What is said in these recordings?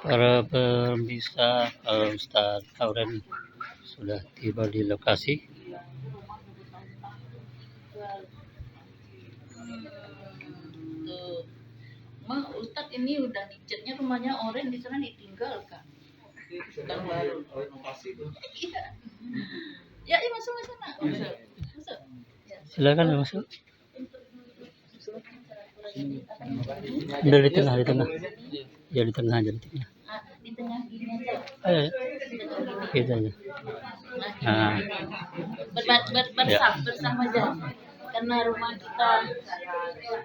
Para pemirsa, Ustaz Auren sudah tiba di lokasi. Tuh. Mak, Ustadz ini udah dicatnya rumahnya Oren di sana ditinggalkan. Bukan baru. Iya. Ya, masuk ke sana. Masuk. Ya. Silakan masuk. Di tengah. Ya di tengah aja. Di tengah gini aja. Ayo. Kita aja. Nah. Bersama aja. Karena rumah kita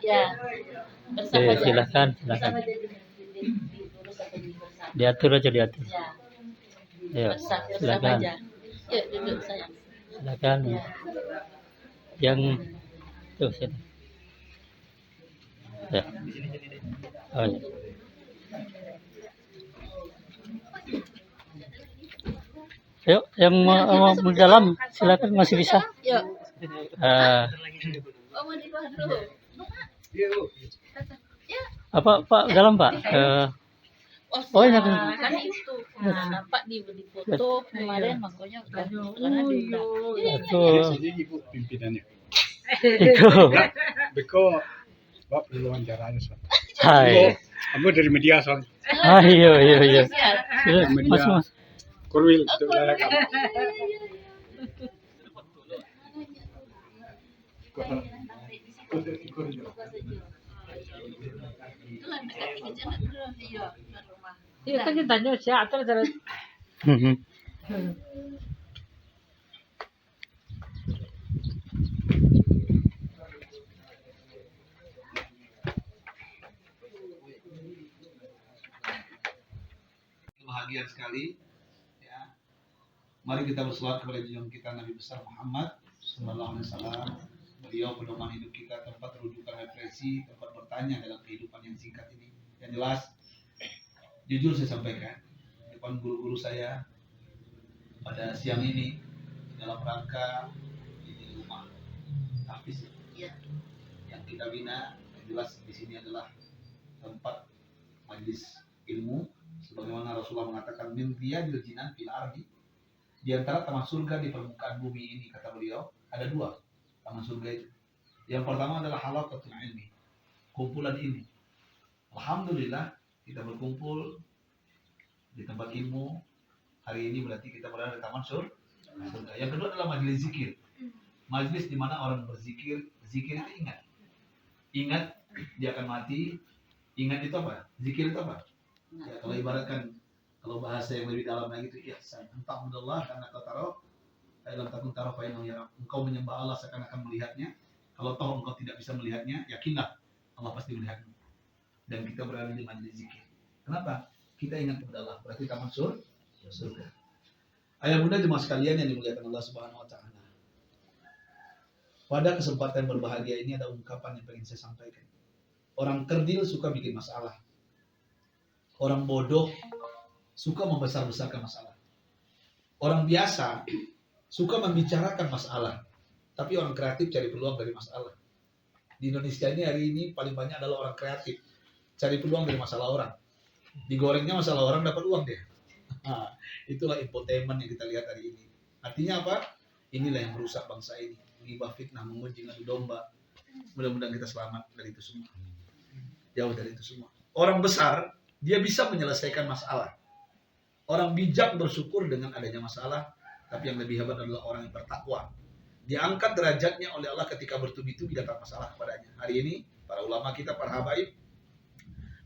ya bersama aja. Silakan. Bersama aja Diatur aja. Ya. Ayo, Bersama silakan. aja. Yuk duduk sayang. Silakan. Ya. Yang tuh sini. Ya. Oh, ya. Yuk, yang mau di dalam silakan masih bisa. Yuk. Oh, mau di bawah dulu. Ya. Apa Pak dalam Pak? Oh ini kan itu. Nah, nampak di foto kemarin makanya karena diundang. Itu Ibu pimpinannya. itu. Beko Bapak perlu wawancaranya soal. Hai. Kamu dari media soal. Ayo. Mas. Korwil untuk layar kamu. Iya kan kita tanya siapa terus. Bahagia sekali ya. Mari kita berselawat kepada junjungan kita Nabi besar Muhammad sallallahu alaihi wasallam. Beliau pedoman hidup kita, tempat rujukan refleksi, tempat bertanya dalam kehidupan yang singkat ini. Yang jelas, jujur saya sampaikan depan guru-guru saya pada siang ini dalam rangka di rumah Hafiz yang kita bina. Yang jelas di sini adalah tempat majelis ilmu, sebagaimana Rasulullah mengatakan min riyadil jinan fil ardi. Di antara taman surga di permukaan bumi ini, kata beliau, ada dua taman surga itu. Yang pertama adalah halaqatul ilmi, kumpulan ini. Alhamdulillah kita berkumpul di tempat ilmu hari ini, berarti kita berada di taman surga. Yang kedua adalah majelis zikir, majelis di mana orang berzikir. Zikir itu ingat dia akan mati. Ingat itu apa? Zikir itu apa? Ya, kalau ibaratkan, kalau bahasa yang lebih dalam lagi itu ihsan. Entahudallah karena kau taruh dalam takun taruh fainal ya. Engkau menyembah Allah seakan-akan melihatnya. Kalau tahu engkau tidak bisa melihatnya, yakinlah Allah pasti melihatmu. Dan kita berada di majelis zikir. Kenapa? Kita ingat kepada Allah. Berarti taman surga. Ayah bunda jemaah sekalian yang dimuliakan Allah Subhanahu wa taala. Pada kesempatan berbahagia ini ada ungkapan yang pengen saya sampaikan. Orang kerdil suka bikin masalah. Orang bodoh suka membesar-besarkan masalah. Orang biasa suka membicarakan masalah. Tapi orang kreatif cari peluang dari masalah. Di Indonesia ini hari ini paling banyak adalah orang kreatif. Cari peluang dari masalah orang. Digorengnya masalah orang dapat uang dia. Nah, itulah infotainment yang kita lihat hari ini. Artinya apa? Inilah yang merusak bangsa ini. Ghibah, fitnah, menguji, ngadu domba. Mudah-mudahan kita selamat dari itu semua. Jauh dari itu semua. Orang besar, dia bisa menyelesaikan masalah. Orang bijak bersyukur dengan adanya masalah. Tapi yang lebih hebat adalah orang yang bertakwa. Diangkat derajatnya oleh Allah ketika bertubi-tubi datang masalah kepadanya. Hari ini, para ulama kita, para habaib,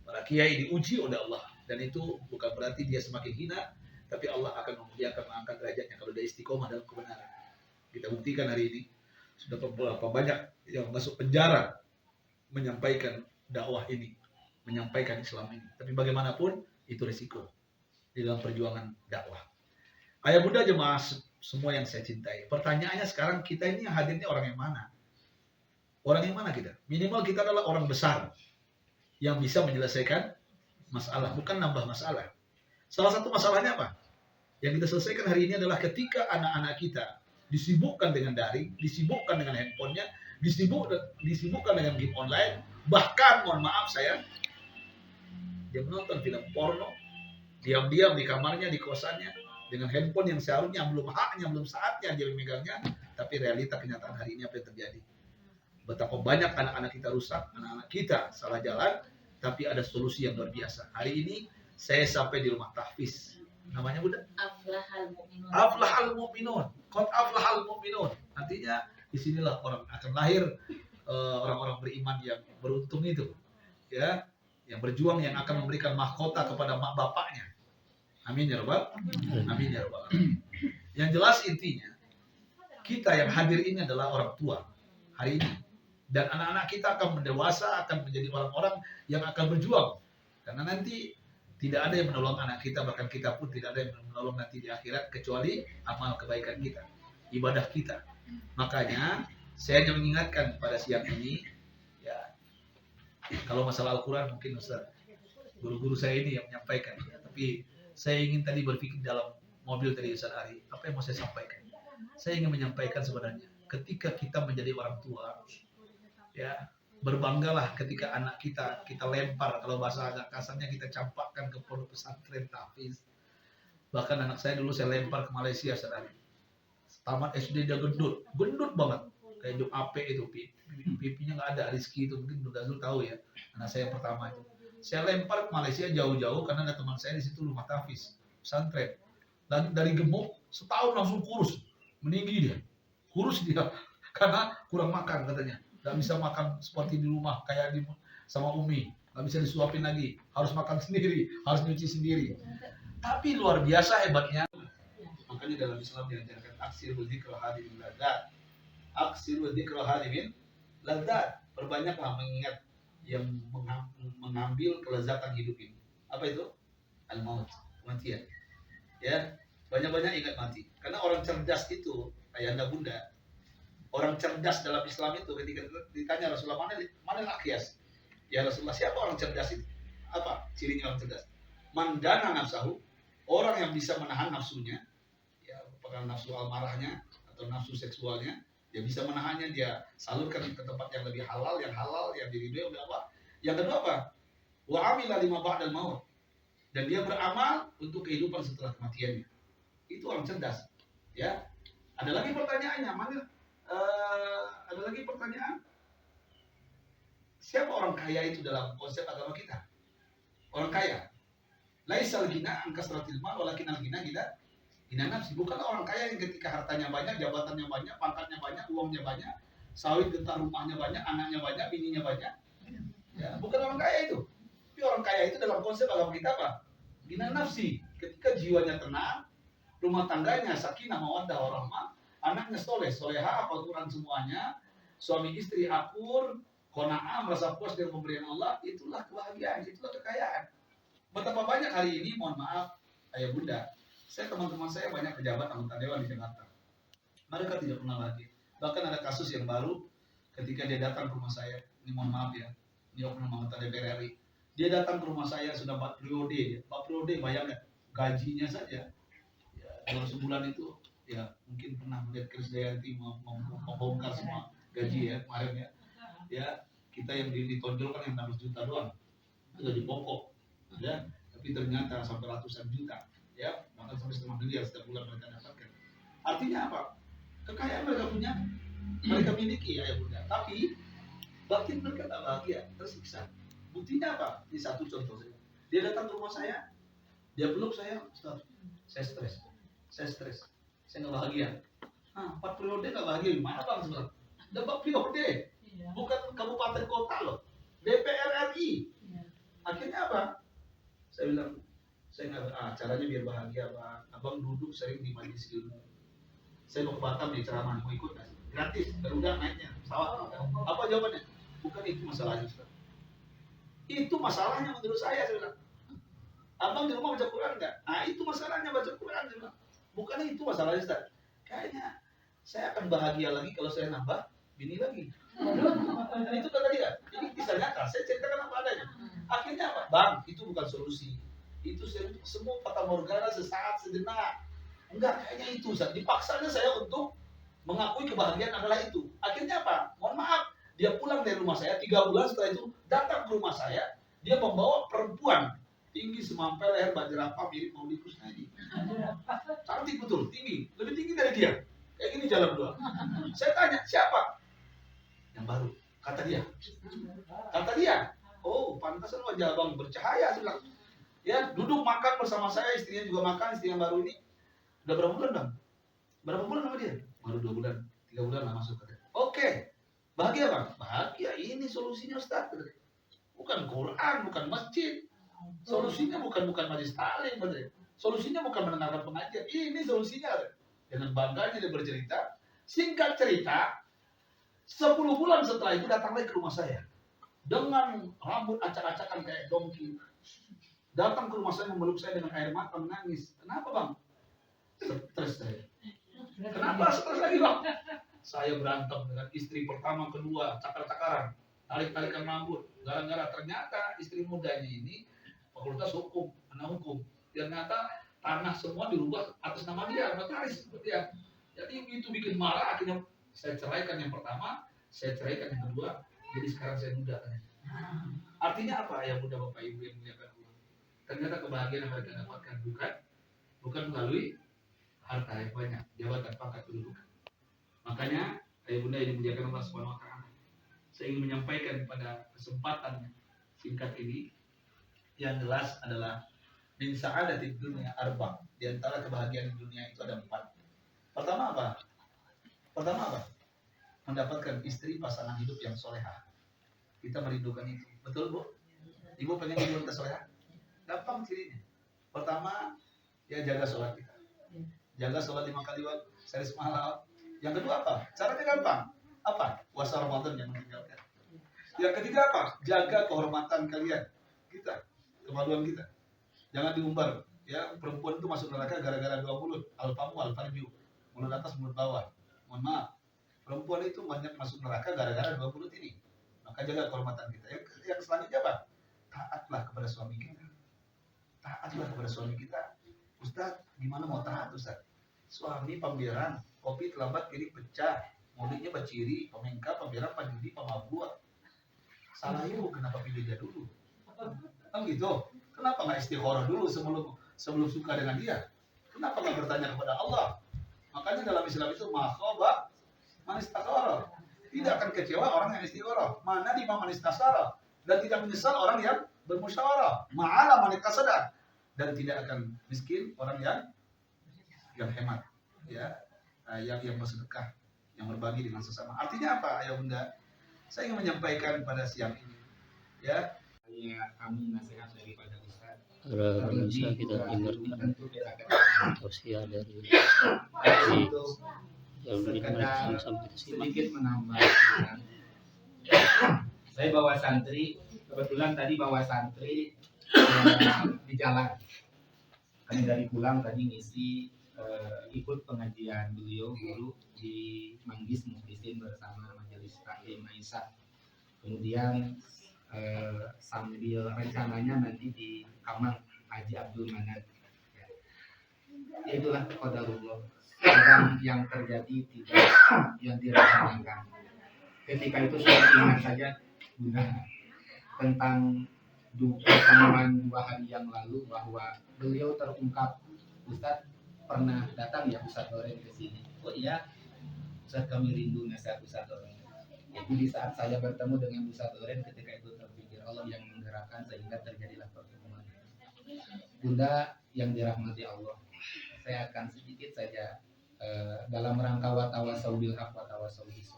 para kiai diuji oleh Allah. Dan itu bukan berarti dia semakin hina, tapi Allah akan mengangkat derajatnya kalau dia istiqomah dalam kebenaran. Kita buktikan hari ini, sudah beberapa banyak yang masuk penjara menyampaikan dakwah ini, menyampaikan Islam ini. Tapi bagaimanapun, itu risiko di dalam perjuangan dakwah. Ayah bunda jemaah semua yang saya cintai. Pertanyaannya sekarang, kita ini yang hadirnya orang yang mana? Orang yang mana kita? Minimal kita adalah orang besar yang bisa menyelesaikan masalah, bukan nambah masalah. Salah satu masalahnya apa? Yang kita selesaikan hari ini adalah ketika anak-anak kita disibukkan dengan daring, disibukkan dengan handphonenya, disibukkan dengan game online, bahkan mohon maaf saya, dia menonton film porno, diam-diam di kamarnya, di kosannya, dengan handphone yang seharusnya belum haknya, belum saatnya dia memegangnya, tapi realita kenyataan hari ini apa yang terjadi. Betapa banyak anak-anak kita rusak, anak-anak kita salah jalan, tapi ada solusi yang luar biasa. Hari ini saya sampai di rumah tahfiz. Namanya Bunda? Aflahal mu'minun. Aflahal mu'minun. Qad aflahal mu'minun. Artinya disinilah orang akan lahir orang-orang beriman yang beruntung itu. Ya, yang berjuang, yang akan memberikan mahkota kepada mak bapaknya. Amin ya Rabbal. Amin ya Rabbal. Yang jelas intinya, kita yang hadir ini adalah orang tua hari ini. Dan anak-anak kita akan mendewasa, akan menjadi orang-orang yang akan berjuang. Karena nanti tidak ada yang menolong anak kita, bahkan kita pun tidak ada yang menolong nanti di akhirat, kecuali amal kebaikan kita, ibadah kita. Makanya, saya hanya mengingatkan pada siang ini, ya, kalau masalah Al-Quran mungkin Ustaz, guru-guru saya ini yang menyampaikan. Ya, tapi saya ingin tadi berpikir dalam mobil tadi Ustaz Ari, apa yang mau saya sampaikan? Saya ingin menyampaikan sebenarnya, ketika kita menjadi orang tua, ya, berbanggalah ketika anak kita lempar, kalau bahasa agak kasarnya kita campakkan ke pondok pesantren tahfiz. Bahkan anak saya dulu saya lempar ke Malaysia sedari. Tamat SD dia gendut banget, kayak Jok Ape itu, pipinya nggak ada. Rizky itu mungkin Bunda Zul tahu ya, anak saya yang pertama itu. Saya lempar ke Malaysia jauh-jauh karena ada teman saya di situ rumah tahfiz pesantren. Dan dari gemuk setahun langsung kurus, meninggi dia, kurus dia karena kurang makan katanya. Gak bisa makan seperti di rumah kayak sama Umi, gak bisa disuapin lagi, harus makan sendiri, harus nyuci sendiri. Tapi luar biasa hebatnya. Makanya dalam Islam diajarkan aksirul dzikra hadimin ladzat. Aksirul dzikra hadimin ladzat. Perbanyaklah mengingat yang mengambil kelezatan hidup ini. Apa itu? Al-maut, kematian. Ya, banyak-banyak ingat mati. Karena orang cerdas itu, ayahanda bunda, orang cerdas dalam Islam itu ketika ditanya Rasulullah mana al-akhyas? Ya Rasulullah, siapa orang cerdas itu? Apa cirinya orang cerdas? Man dana nafsahu, orang yang bisa menahan nafsunya, ya apakah nafsu amarahnya atau nafsu seksualnya, dia bisa menahannya, dia salurkan ke tempat yang lebih halal, yang diridhoi oleh Allah. Yang kedua apa? Wa amila lima ba'dal maut. Dan dia beramal untuk kehidupan setelah kematiannya. Itu orang cerdas. Ya. Ada lagi pertanyaannya, mana? Ada lagi pertanyaan, siapa orang kaya itu dalam konsep agama kita? Orang kaya, laisal ghina an kasratil mal walakin al ghina ghina nafsi. Bukan orang kaya yang ketika hartanya banyak, jabatannya banyak, pangkatnya banyak, uangnya banyak, sawit getah rumahnya banyak, anaknya banyak, bininya banyak. Ya, bukan orang kaya itu. Tapi orang kaya itu dalam konsep agama kita apa? Ghina nafsi. Ketika jiwanya tenang, rumah tangganya sakinah mawaddah warahmah, anaknya soleha, apa Quran semuanya, suami istri akur, qanaah, merasa puas dengan pemberian Allah, itulah kebahagiaan, itulah kekayaan. Betapa banyak hari ini, mohon maaf, ayah bunda, teman-teman saya banyak pejabat anggota dewan di Jakarta. Mereka tidak pernah lagi. Bahkan ada kasus yang baru, ketika dia datang ke rumah saya, ini mohon maaf ya, dia oknum anggota DPR RI, dia datang ke rumah saya sudah 4 periode, 4 periode bayangkan, gajinya saja, ya, dalam sebulan itu, ya mungkin pernah melihat Krisdayanti membongkar semua gaji ya kemarin ya. Ya kita yang ditonjolkan yang 16 juta doang, gaji pokok, ya. Tapi ternyata sampai ratusan juta, ya bahkan sampai setengah miliar setiap bulan mereka dapatkan. Artinya apa? Kekayaan mereka punya, mereka miliki ya bunda. Tapi batin mereka tak bahagia, tersiksa. Buktinya apa? Ini satu contoh saja. Dia datang ke rumah saya, dia peluk saya, Ustaz, saya stres. Saya nggak bahagia. 4 periode nggak bahagia gimana bang sebenarnya? Udah 4 periode, bukan kabupaten kota loh, DPR RI. Akhirnya apa? Saya bilang, saya nggak, caranya biar bahagia bang. Abang duduk sering di majelis ilmu. Saya mau ke Batam nih ceramah, mau ikut nggak? Gratis, Garuda naiknya, pesawat. Apa jawabannya? Bukan itu masalahnya, Ustaz. Itu masalahnya menurut saya bilang. Abang di rumah baca Quran nggak? Nah itu masalahnya baca Quran, saya bilang. Bukan itu masalahnya, Ustaz. Kayaknya saya akan bahagia lagi kalau saya nambah bini lagi. Itu kan tadi kan? Ini kisah nyata. Saya ceritakan apa adanya. Akhirnya apa? Bang, itu bukan solusi. Itu semua fata morgana sesaat, sejenak. Enggak, kayaknya itu, Ustaz. Dipaksanya saya untuk mengakui kebahagiaan adalah itu. Akhirnya apa? Mohon maaf, dia pulang dari rumah saya 3 bulan setelah itu datang ke rumah saya, dia membawa perempuan tinggi semampai leher Bajrapa mirip Mauli Kusnadi. Cantik betul, tinggi, lebih tinggi dari dia. Kayak gini jalan dua. Saya tanya, siapa? Yang baru. Kata dia. Kata dia. Oh, pantasan wajah abang bercahaya. Saya bilang. Ya, duduk makan bersama saya, istrinya juga makan, istri yang baru ini. Udah berapa bulan, Bang? Berapa bulan sama dia? Baru 2 bulan, 3 bulan lah masuk. Oke. Bahagia, Bang? Bahagia. Ini solusinya, Ustaz. Bukan Quran, bukan masjid. Solusinya bukan majelis taklim, solusinya bukan mendengarkan pengajian. Ini solusinya. Dengan bangganya dia bercerita. Singkat cerita, 10 bulan setelah itu datang lagi ke rumah saya dengan rambut acak-acakan kayak dongki. Datang ke rumah saya, memeluk saya dengan air mata, menangis. Kenapa, Bang? Stres saya. Kenapa stres lagi, Bang? Saya berantem dengan istri pertama, kedua, cakar-cakaran, tarik-tarikan rambut. Gara-gara ternyata istri mudanya ini fakultas hukum, anak hukum. Ternyata tanah semua dirubah atas nama dia, notaris seperti ya. Jadi itu bikin marah, akhirnya saya ceraikan yang pertama, saya ceraikan yang kedua, jadi sekarang saya muda. Artinya apa ya muda Bapak Ibu yang muliakan Allah? Ternyata kebahagiaan yang mereka dapatkan bukan melalui harta yang banyak, jabatan, pangkat, kedudukan. Makanya ayah bunda yang dimuliakan Allah Subhanahu wa taala, saya ingin menyampaikan pada kesempatan singkat ini yang jelas adalah min sa'adatid dunya arba. Di antara kebahagiaan di dunia itu ada 4. Pertama apa? Mendapatkan istri pasangan hidup yang solehah. Kita merindukan itu. Betul, Bu? Ibu pengen hidup kita solehah? Gampang cirinya. Pertama, ya jaga sholat kita. Jaga sholat 5 kali waktu, sehari semalam. Yang kedua apa? Caranya gampang. Apa? Puasa Ramadan yang meninggalkan. Yang ketiga apa? Jaga kehormatan kalian. Kita, kemaluan kita. Jangan diumbar. Ya, perempuan itu masuk neraka gara-gara 2 mulut. Al-famu, al-farju. Mulut atas, mulut bawah. Mohon maaf. Perempuan itu banyak masuk neraka gara-gara 2 mulut ini. Maka jaga kehormatan kita. Yang selanjutnya apa? Taatlah kepada suami kita. Taatlah kepada suami kita. Ustaz, gimana mau taat, Ustaz? Suami pembiaran, kopi terlambat kiri pecah, mulutnya baciri, pemengkap, pembiaran, pajudi, pemabua. Salah ibu, kenapa pilih dia dulu? Kan gitu. Kenapa nggak istikharah dulu sebelum suka dengan dia? Kenapa nggak bertanya kepada Allah? Makanya dalam Islam itu makhaba man istakharah. Tidak akan kecewa orang yang istikharah. Mana di man istasara, dan tidak menyesal orang yang bermusyawarah. Ma'ala man iktasada, dan tidak akan miskin orang yang hemat, ya, yang bersedekah, yang berbagi dengan sesama. Artinya apa, ayah bunda? Saya ingin menyampaikan pada siang ini, ya. Kami nasihat daripada Ustaz. Para bisa kita dengarkan tausiah dari yang sekedar sama kita simak. sedikit menambah. Saya bawa santri, kebetulan tadi bawa santri di jalan. Kami dari pulang tadi ngisi ikut pengajian beliau guru di Manggis Muhlisin bersama Majelis Taklim Aisyah. Kemudian sambil rencananya nanti di Kamang Haji Abdul Manad. Ya, itulah qadarullah. Sedang yang terjadi tidak yang direncanakan. Ketika itu saya ingat saja Bunda tentang pertemuan 2 hari yang lalu bahwa beliau terungkap, Ustadz pernah datang ya Ustadz Loren ke sini. Oh iya, Ustadz kami rindu nasihat Ustadz Loren. Jadi di saat saya bertemu dengan Ustadz Loren, ketika itu terpikir Allah yang menggerakkan sehingga terjadilah pertemuan. Bunda yang dirahmati Allah, saya akan sedikit saja dalam rangka watawasau bil haq watawasau bis.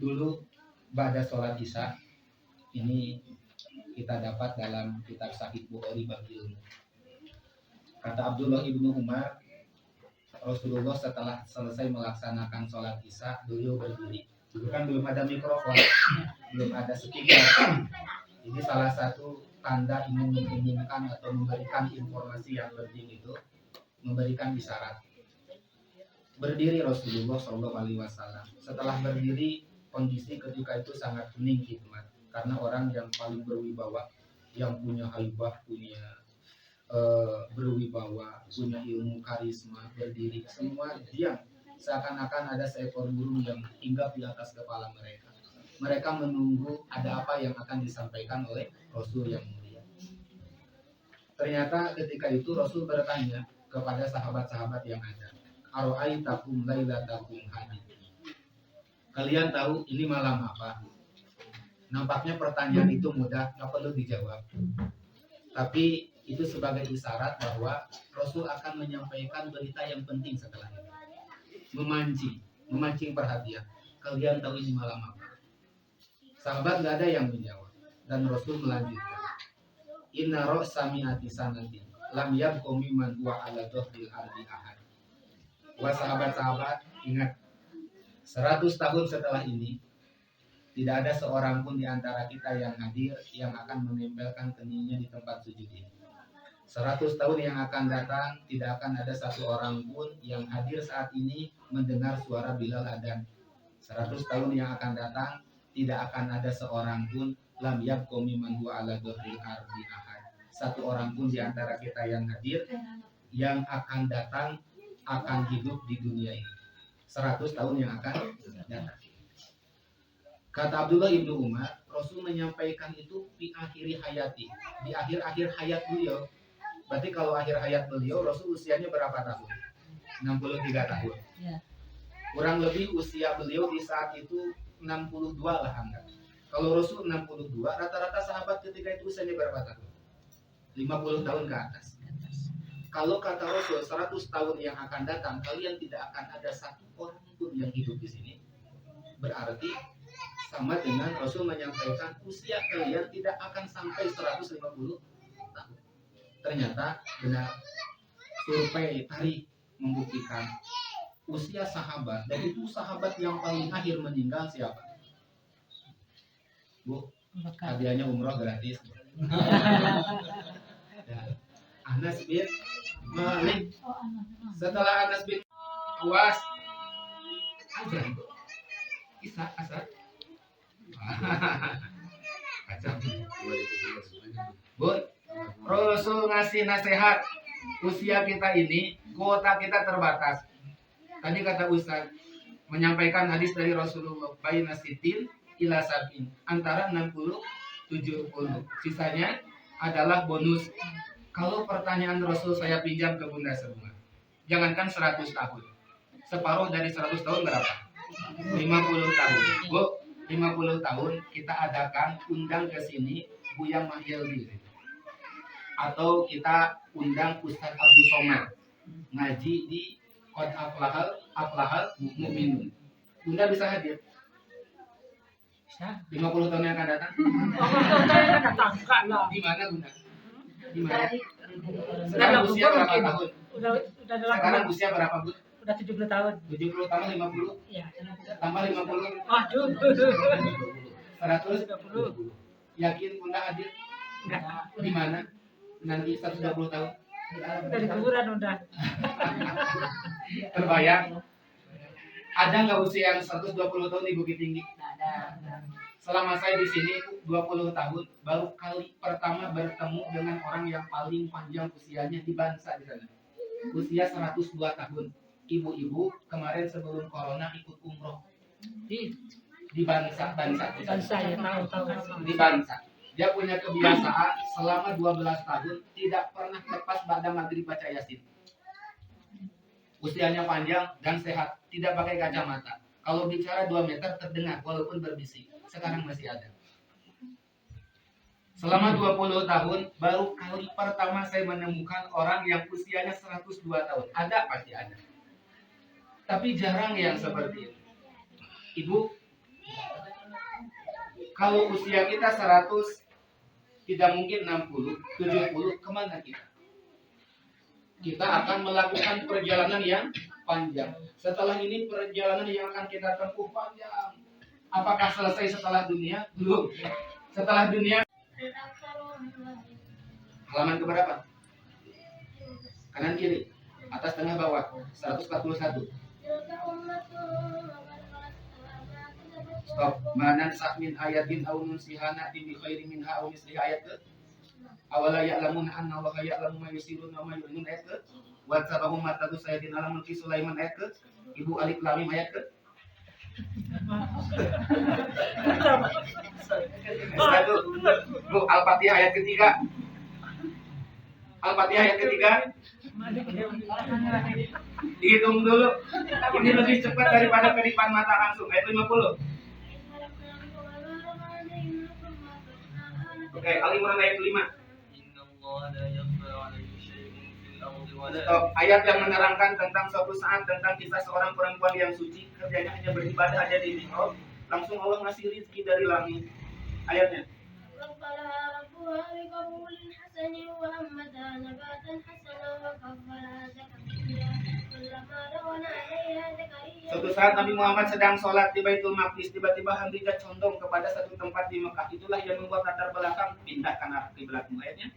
Dulu pada sholat isya ini kita dapat dalam kitab Sahih Bukhari bab ilmu. Kata Abdullah ibnu Umar, Rasulullah setelah selesai melaksanakan sholat isya, beliau berdiri. Dulu kan belum ada mikrofon, belum ada speaker. Ini salah satu tanda ingin mengumumkan atau memberikan informasi yang penting itu, memberikan isyarat. Berdiri Rasulullah SAW. Setelah berdiri, kondisi ketika itu sangat hening hikmat. Karena orang yang paling berwibawa, yang punya haibah, punya berwibawa, punya ilmu karisma, berdiri semua diam seakan-akan ada seekor burung yang hinggap di atas kepala mereka. Mereka menunggu ada apa yang akan disampaikan oleh Rasul yang mulia. Ternyata ketika itu Rasul bertanya kepada sahabat-sahabat yang ada, "Aro'aitakum lailatakum hadhihi." Kalian tahu ini malam apa? Nampaknya pertanyaan itu mudah, nggak perlu dijawab. Tapi itu sebagai isyarat bahwa Rasul akan menyampaikan berita yang penting setelah itu. Memancing perhatian. Kalian tahu ini malam apa? Sahabat nggak ada yang menjawab. Dan Rasul melanjutkan. Inna ro'sami'ati sanatin lam yabqa mimman huwa ala dhahril ardi ahad. Wah sahabat-sahabat, ingat 100 tahun setelah ini tidak ada seorang pun di antara kita yang hadir yang akan menempelkan keningnya di tempat sujud ini. 100 tahun yang akan datang tidak akan ada satu orang pun yang hadir saat ini mendengar suara Bilal adzan. 100 tahun yang akan datang tidak akan ada seorang pun lam yabqa mimman huwa ala dhahril ardi ahad. Satu orang pun di antara kita yang hadir yang akan datang akan hidup di dunia ini. 100 tahun yang akan datang. Kata Abdullah ibnu Umar, Rasul menyampaikan itu di akhiri hayati, di akhir-akhir hayat beliau. Berarti kalau akhir hayat beliau, Rasul usianya berapa tahun? 63 tahun. Ya. Kurang lebih usia beliau di saat itu 62 lah anggap. Kalau Rasul 62, rata-rata sahabat ketika itu usianya berapa tahun? 50 tahun ke atas. Kalau kata Rasul 100 tahun yang akan datang, kalian tidak akan ada satu orang pun yang hidup di sini. Berarti sama dengan Rasul menyampaikan usia kalian tidak akan sampai 150 tahun. Ternyata benar, survei tarikh membuktikan usia sahabat, dan itu sahabat yang paling akhir meninggal siapa? Bu, hadiahnya umroh gratis. Anas bin Malik. Setelah Anas bin Awas, azan. Isa asar. Kacau. Bu, Rasul ngasih nasihat. Usia kita ini, kuota kita terbatas. Tadi kata Ustaz menyampaikan hadis dari Rasulullah, baina sitin ila sab'in, antara 60 70. Sisanya adalah bonus. Kalau pertanyaan Rasul saya pinjam ke Bunda semua. Jangankan 100 tahun. Separuh dari 100 tahun berapa? 50 tahun. Bu, 50 tahun kita adakan undang ke sini Buya Mahyildi. Atau kita undang Ustaz Abdul Somad ngaji di Qad Aflahal Mu'minun. Bunda bisa hadir? 50 tahun yang akan datang? Di mana Bunda? Di mana? Sekarang usia berapa tahun? Sekarang usia berapa, Bu? Udah 70 tahun. 70 tambah 50? Iya. Tambah 50? Waduh. 120. Yakin Bunda hadir? Enggak. Di mana? Nanti 120 tahun? Udah di kuburan udah. Terbayang? Ada nggak usia yang 120 tahun di Bukit Tinggi? Selama saya di sini 20 tahun, baru kali pertama bertemu dengan orang yang paling panjang usianya di Bansa di sana. Usia 102 tahun. Ibu-ibu kemarin sebelum corona ikut umroh di Bansa Ya tahu. di Bansa. Dia punya kebiasaan selama 12 tahun tidak pernah lepas pada maghrib baca Yasin. Usianya panjang dan sehat, tidak pakai kacamata. Kalau bicara 2 meter terdengar walaupun berbisik. Sekarang masih ada. Selama 20 tahun baru kali pertama saya menemukan orang yang usianya 102 tahun. Ada pasti ada. Tapi jarang yang seperti itu. Ibu, kalau usia kita 100, tidak mungkin 60, 70, kemana kita? Kita akan melakukan perjalanan yang panjang. Setelah ini perjalanan yang akan kita tempuh panjang. Apakah selesai setelah dunia? Belum. Setelah dunia, halaman keberapa? Kanan kiri, atas tengah bawah, 141. Stop. Manan min ayatin aw nunsiha na'ti bi khairin minha aw misliha ayat ke? Awala ya'lamuna anna Allaha ya'lamu ma yusirruna wa ma yu'linun ayat ke? Wa sabahum matatu sayyidin ala mulki Sulaiman ayat ke? Ibu alif lam mim ayat ke? Satu. Bu, Al-Fatihah ayat ketiga. Al-Fatihah ayat ketiga. Dihitung dulu. Ini lebih cepat daripada kedipan mata langsung. Ayat 50. Oke, Al-Imran ayat 5. Stop. Ayat yang menerangkan tentang suatu saat tentang kisah seorang perempuan yang suci, kerjanya hanya beribadah aja di mihrab, langsung Allah ngasih rezeki dari langit. Ayatnya. Suatu saat Nabi Muhammad sedang sholat di Baitul Maqdis, tiba-tiba Khadijah condong kepada satu tempat di Mekah. Itulah yang membuat latar belakang pindahkan arah kiblatmu. Ayatnya.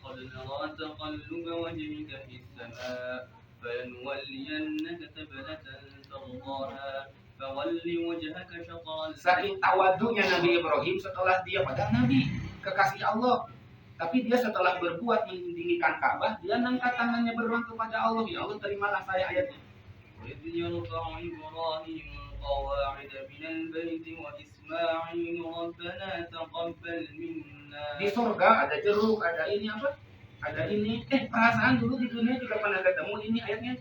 قد نرى تقلب وجهك في السماء فلنولينك قبلة ترضاها فول وجهك شطر Saking tawadunya Nabi Ibrahim setelah dia padahal Nabi kekasih Allah, tapi dia setelah berbuat meninggikan Ka'bah, dia angkat tangannya berdoa kepada Allah, ya Allah terimalah saya. Ayatnya. وإذ يرفع إبراهيم القواعد من البيت وإسماعيل ربنا تقبل منا. Di surga ada jeruk, ada ini apa? Ada ini. Perasaan dulu di dunia juga pernah ketemu ini ayatnya.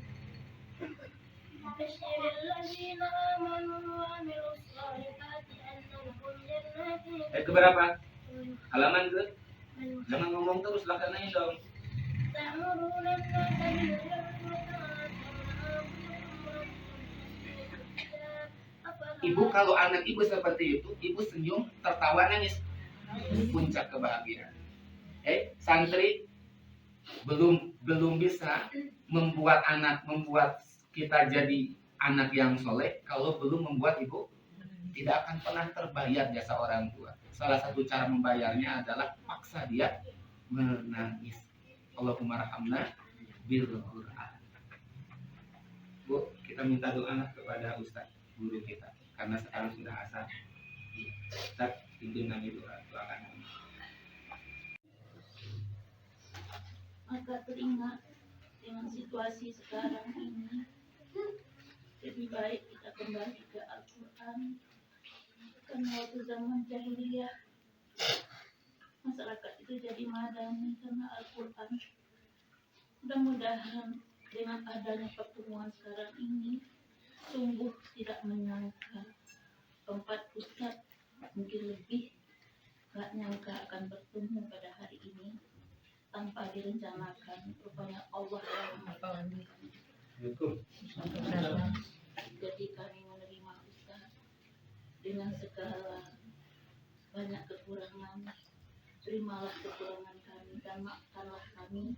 Keberapa? Halaman ke? Jangan ngomong terus lah karena ini dong. Ibu kalau anak ibu seperti itu, ibu senyum, tertawa, nangis. Puncak kebahagiaan. Santri belum bisa membuat kita jadi anak yang soleh kalau belum membuat ibu tidak akan pernah terbayar jasa orang tua. Salah satu cara membayarnya adalah paksa dia menangis. Allahumma rahamna bil Qur'an. Bu, kita minta doa kepada Ustaz guru kita karena sekarang sudah asar. Ustaz, pimpin kami doakan. Maka teringat dengan situasi sekarang ini, lebih baik kita kembali ke Al-Quran. Karena waktu zaman jahiliyah masyarakat itu jadi madani karena Al-Quran. Mudah-mudahan dengan adanya pertemuan sekarang ini, sungguh tidak menyangka 4 ustadz mungkin lebih gak nyangka akan bertemu pada hari ini tanpa direncanakan. Rupanya Allah yang mengetahui. Jadi kami menerima ustadz dengan segala banyak kekurangan. Terimalah kekurangan kami dan maafkanlah kami.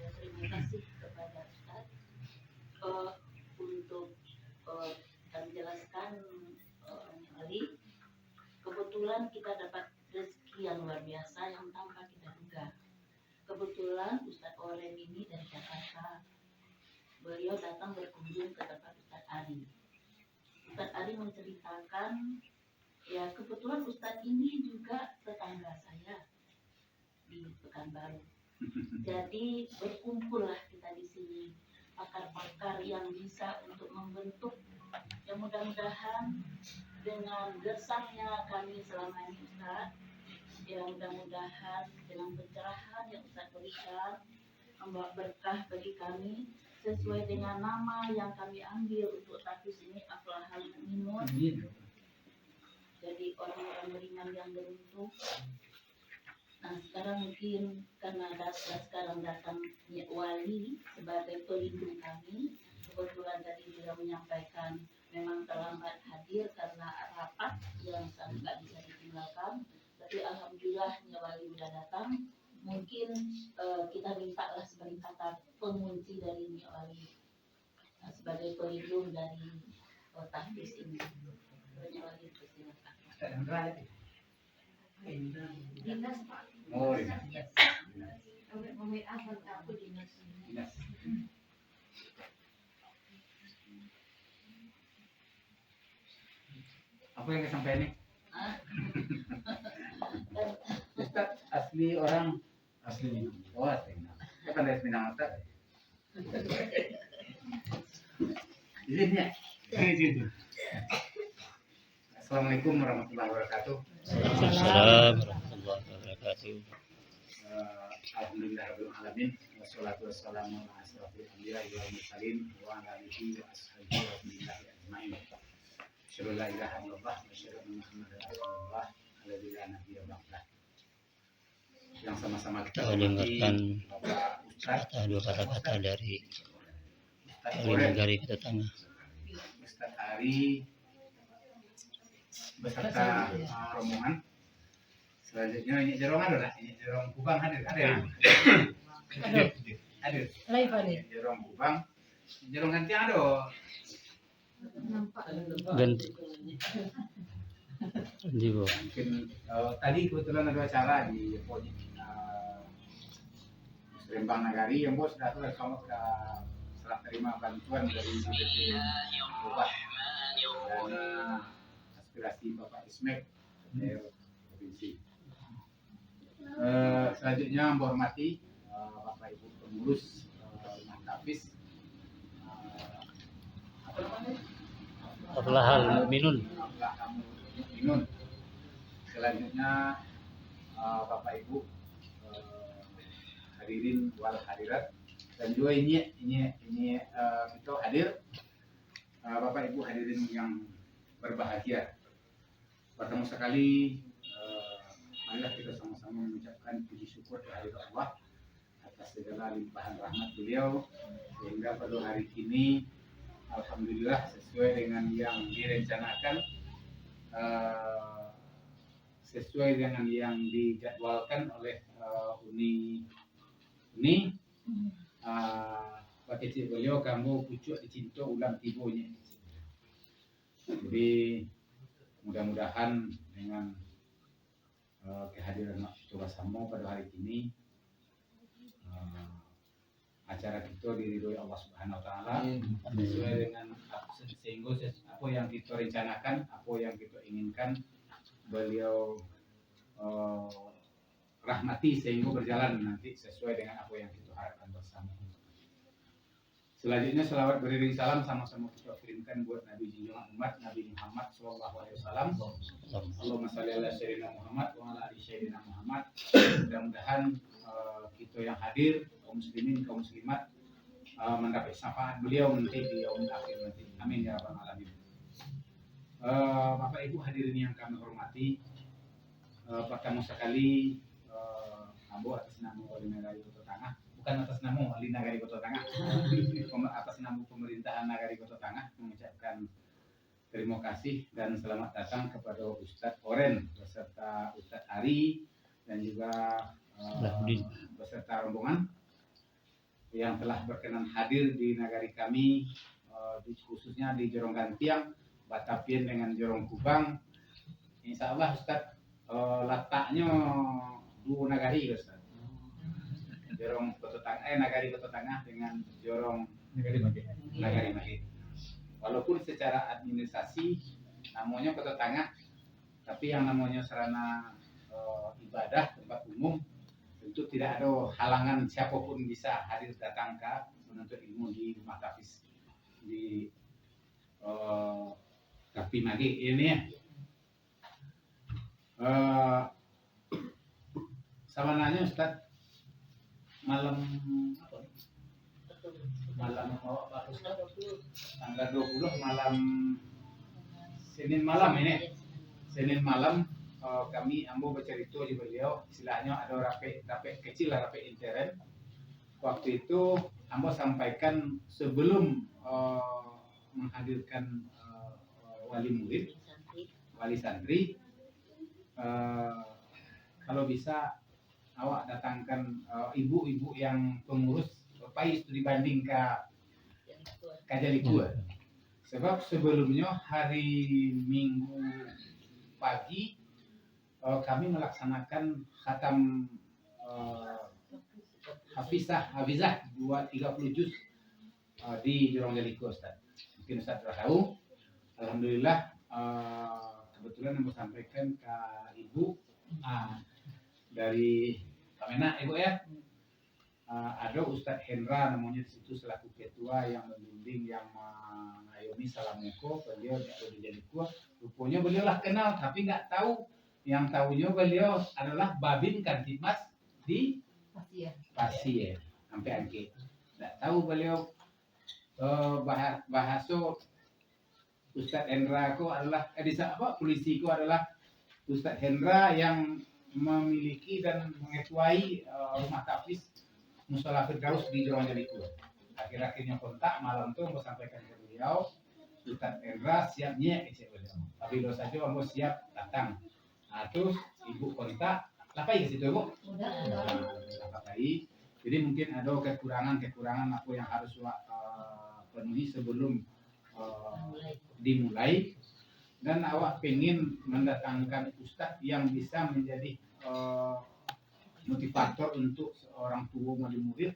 Terima kasih kepada Ustaz untuk menjelaskan kembali. Kebetulan kita dapat rezeki yang luar biasa yang tanpa kita duga. Kebetulan Ustadz Oren ini dari Jakarta. Beliau datang berkunjung ke tempat Ustadz Ari. Ustadz Ari menceritakan, ya kebetulan Ustadz ini juga tetangga saya di Pekanbaru. Jadi berkumpullah kita di sini, pakar-pakar yang bisa untuk membentuk. Ya mudah-mudahan dengan gersangnya kami selama ini Ustaz, ya mudah-mudahan dengan pencerahan yang Ustaz berikan membawa berkah bagi kami sesuai dengan nama yang kami ambil untuk tahfiz ini, Aflahal Mu'minun. Jadi orang-orang beriman yang beruntung. Nah sekarang mungkin karena sekarang datang wali sebagai pelindung kami. Kebetulan tadi beliau menyampaikan memang terlambat hadir karena rapat yang sangat tidak bisa ditinggalkan. Tapi alhamdulillah wali sudah datang. Mungkin kita mintalah sebagai kata pengunci dari wali sebagai pelindung dari tahfiz ini. Wali persilakan. Dinas Pak. Oh iya. Aku dinas. Apa yang disampaikan nih? Ah, Ustaz asli orang asli Minang. Oh asli Minang. Saya pandai Minang Ustaz. Izin ya. Izin. Assalamualaikum warahmatullahi wabarakatuh. Assalamualaikum warahmatullahi wabarakatuh. Alhamdulillahirabbil alamin wassalatu wassalamu ala asyrofil anbiya'i wal mursalin wa ala alihi wa ashabihi wa billahi ajmain. Asyhadu an la ilaha illallah wa asyhadu anna Muhammadar rasulullah alladzi la nabiyya ba'dah. Yang sama-sama kita Kita dengarkan Bapak Ustaz dua kata-kata dari Ustaz Ali Oren, Negari Kota Tengah. Ustaz Ari beserta rombongan. Selanjutnya ini Jerong ada, ini Jerong Kubang hadir, ada ya? Hadir. Live Ali. Jerong Kubang, Jerong ganti ada. Ganti. Ganti bu. Mungkin tadi kebetulan ada acara di Rembang Nagari yang bos datang sama sudah serah terima bantuan dari BPT Ubah dan aspirasi Bapak Ismek dari provinsi. Selanjutnya menghormati Bapak Ibu pengurus Rumah Tafis, apa namanya? Ablahal Mukminun. Ablahal Mukminun. Selanjutnya Bapak Ibu hadirin wal hadirat dan juga ini kita hadir Bapak Ibu hadirin yang berbahagia. Pertama sekali marilah kita sama-sama mengucapkan puji syukur kehadirat Allah atas segala limpahan rahmat beliau sehingga pada hari ini alhamdulillah sesuai dengan yang direncanakan, sesuai dengan yang dijadwalkan oleh Uni Pakcik beliau kamu pucuk dicinta ulang tibonya. Jadi mudah-mudahan dengan kehadiran Coba Samo pada hari ini acara kita diridhoi Allah Subhanahu wa taala sesuai dengan sehingga apa yang kita rencanakan, apa yang kita inginkan beliau rahmati sehingga berjalan nanti sesuai dengan apa yang kita harapkan bersama. Selanjutnya selawat beriring salam sama-sama kita kirimkan buat Nabi junjungan umat Nabi Muhammad SAW. Allahumma shalli ala sayyidina Muhammad wa ala ali sayyidina Muhammad. Mudah-mudahan kita yang hadir kaum muslimin kaum muslimat mendapat syafaat beliau nanti di yaumul akhir nanti. Amin ya rabbal alamin. Bapak Ibu hadirin yang kami hormati, pertama sekali Ambo atas nama Wali Nagari Kota Tengah, bukan atas nama Wali Nagari Kota Tengah, atas nama pemerintahan Nagari Kota Tengah mengucapkan terima kasih dan selamat datang kepada Ustadz Oren beserta Ustadz Ari dan juga beserta rombongan yang telah berkenan hadir di nagari kami, khususnya di Jorong Gantiang, Batapien dengan Jorong Kubang. Insya Allah Ustadz letaknya dua nagari Ustaz. Jorong Kota Tengah, nagari Kota Tengah dengan Jorong Nagari Mahit. Walaupun secara administrasi namanya Kota Tengah, tapi yang namanya sarana ibadah tempat umum tentu tidak ada halangan siapapun bisa hadir datang ke menuntut ilmu di Rumah Tafis di Kapi Magi ini ya. Sama nanya Ustaz, malam apa? Malam tanggal 20 malam Senin malam ini. Senin malam kami Ambo bercerita di beliau, istilahnya ada rapi kecil lah, rapi intern. Waktu itu Ambo sampaikan sebelum menghadirkan wali murid, wali santri, kalau bisa awak datangkan ibu-ibu yang pengurus pais dibanding ke Kajalikua. Sebab sebelumnya hari Minggu pagi kami melaksanakan khatam Hafizah 30 juz di Jorong Jaliko Ustaz. Mungkin Ustaz sudah tahu. Alhamdulillah kebetulan yang mau sampaikan ke Ibu dari Kamena Ibu ya. Ada Ustadz Hendra namanya di situ selaku ketua yang membimbing, yang mengayomi Salameko. Beliau udah jadi ketua. Rupanya beliau lah kenal, tapi nggak tahu. Yang tahunya beliau adalah Babin Kantimas di Pasir sampai angke. Nggak tahu beliau bahasa Ustadz Hendra ko adalah polisi ko adalah Ustadz Hendra yang memiliki dan mengetuai rumah tahfiz Musola Firdaus di Jorong Jaliku. Akhir-akhirnya kontak malam itu mau sampaikan ke beliau, Ustadz Hendra siapnya beliau. Tapi lo saja mau siap datang. Nah terus ibu kontak, lapai ke situ ibu? Lapai. Jadi mungkin ada kekurangan aku yang harus penuhi sebelum dimulai. Dan awak pengen mendatangkan ustadz yang bisa menjadi motivator untuk seorang tua murid,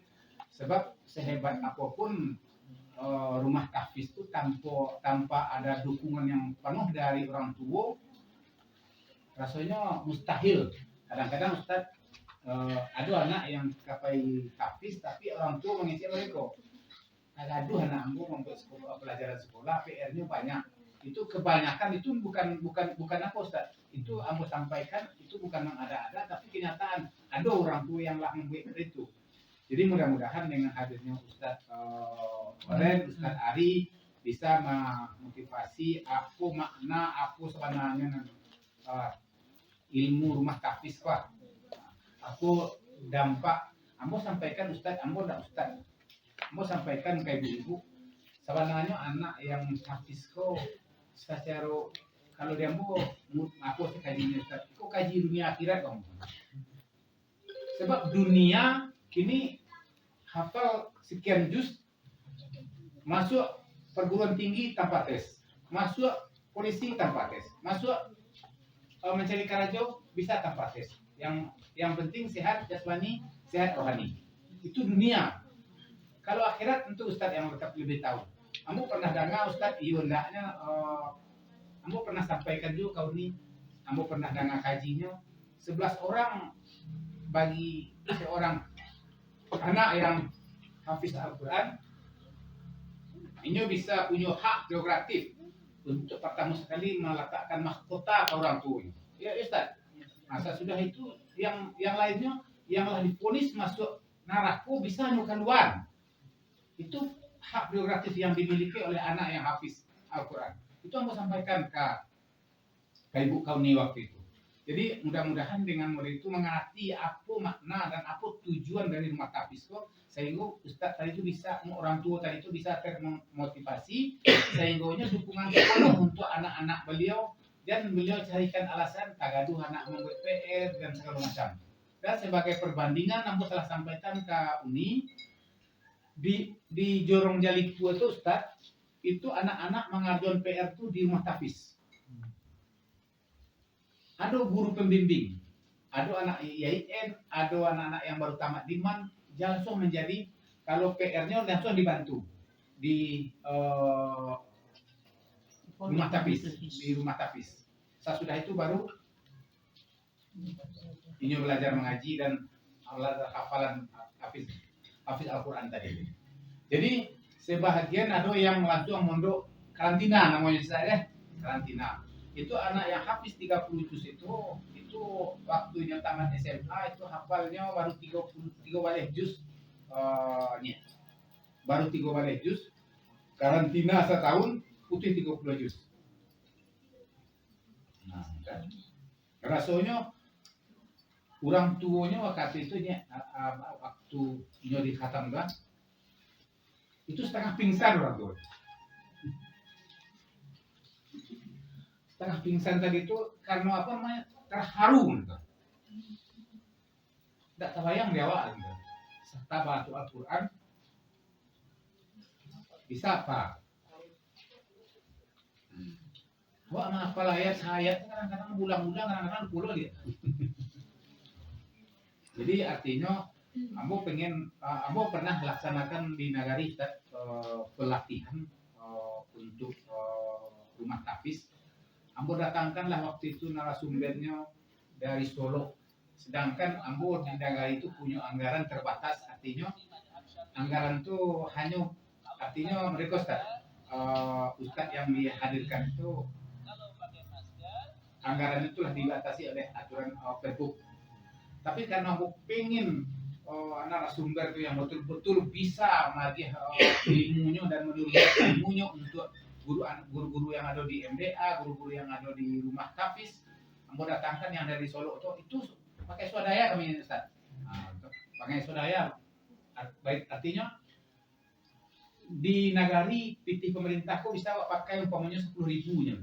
sebab sehebat apapun rumah tahfiz itu tanpa ada dukungan yang penuh dari orang tua rasanya mustahil. Kadang-kadang ustadz ada anak yang capai tahfiz tapi orang tua mengisi mereka. Aduh anak ambo untuk pelajaran sekolah PR-nya banyak. Itu kebanyakan itu bukan apa Ustaz. Itu ambo sampaikan itu bukan mengada-ada tapi kenyataan ada orang tua yang lah membuat itu. Jadi mudah-mudahan dengan hadirnya Ustaz Oren, Ustaz Ari bisa memotivasi apa makna apa sebenarnya ilmu rumah tahfiz Pak. Aku dampak ambo sampaikan Ustaz, ambo enggak Ustaz. Ambo sampaikan ke ibu-ibu sebenarnya anak yang tahfiz ko secara kalau dia mau aku kajinya Ustaz, kok kaji dunia akhirat kamu? Sebab dunia kini hafal sekian juz, masuk perguruan tinggi tanpa tes, masuk polisi tanpa tes, masuk mencari karajo bisa tanpa tes. Yang penting sehat jasmani, sehat rohani. Itu dunia. Kalau akhirat tentu Ustaz yang lebih tahu. Kamu pernah dengar Ustaz hendaknya Ambo pernah sampaikan juga kau ini, Ambo pernah dengar kajinya 11 orang bagi seorang anak yang hafiz Al-Quran ini bisa punya hak prerogatif untuk pertama sekali meletakkan mahkota ke orang tua. Ya Ustaz, masa sudah itu yang lainnya yang lah diponis masuk neraka bisa keluar. Itu hak prerogatif yang dimiliki oleh anak yang hafiz Al-Quran. Itu yang saya sampaikan ke Ibu Kauni waktu itu. Jadi mudah-mudahan dengan murid itu mengerti apa makna dan apa tujuan dari rumah tahfiz kok, sehingga Ustaz tadi itu bisa, orang tua tadi itu bisa termotivasi, sehingga dukungan penuh untuk anak-anak beliau, dan beliau carikan alasan tagaduh anak membuat PR dan segala macam. Dan sebagai perbandingan, Ambo telah sampaikan ke Uni, di Jorong Jaliku itu Ustaz, itu anak-anak mengajukan PR itu di rumah tahfiz. Ada guru pembimbing, ada anak IAIN, ada anak-anak yang baru tamat diman, langsung menjadi kalau PR-nya langsung dibantu di rumah tahfiz, Sesudah itu baru ini belajar mengaji dan hafalan hafiz Al-Quran tadi. Jadi sebahagian ada yang langsung mondok karantina namanya saya karantina. Itu anak yang habis 30 juz itu waktunya tamat SMA itu hafalnya baru 3 balik juz baru 3 balik juz, karantina setahun putih 30 juz. Nah, kan. Rasanya orang tuanya waktu itu waktu nyori khatam kan itu setengah pingsan orang tua. Setengah pingsan tadi itu karena apa namanya terharu gitu. Tidak terbayang di awal gitu. Serta baca Al-Quran bisa apa? Wah, apa ayat kadang-kadang bulan-bulan kadang-kadang puluh dia. Jadi artinya Ambo pernah laksanakan di Nagari pelatihan untuk rumah tahfiz Ambo datangkanlah waktu itu narasumbernya dari Solo. Sedangkan Ambo di Nagari itu punya anggaran terbatas, artinya anggaran itu hanya artinya mereka Ustadz yang dihadirkan itu anggaran itulah dibatasi oleh aturan Pergub. Tapi karena aku pengen narasumber itu yang betul-betul bisa menagih ilmunya dan menurunkan ilmunya untuk guru-guru yang ada di MDA, guru-guru yang ada di rumah Hafiz, mau datangkan yang dari Solo itu pakai swadaya kami Ustaz. Pakai swadaya, baik artinya di Nagari PT pemerintah kok bisa pakai umpamanya 10.000 nya.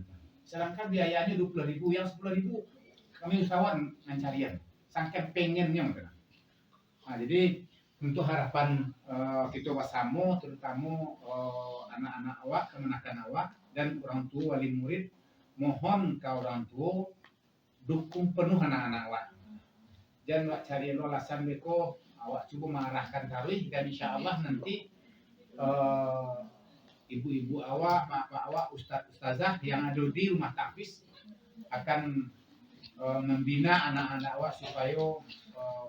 Sedangkan biayanya 20.000, yang 10.000 kami usahawan mencarian, sangkan pengennya gitu. Nah, jadi untuk harapan kita bersama, terutama anak-anak awak, kemenakan awak dan orang tua wali murid, mohon ke orang tua dukung penuh anak-anak awak. Jangan awak cari alasan beko, awak coba mengarahkan taruh dan insya Allah nanti ibu-ibu awak, bapak awak, ustaz-ustazah yang ada di rumah tahfiz akan membina anak-anak awak supaya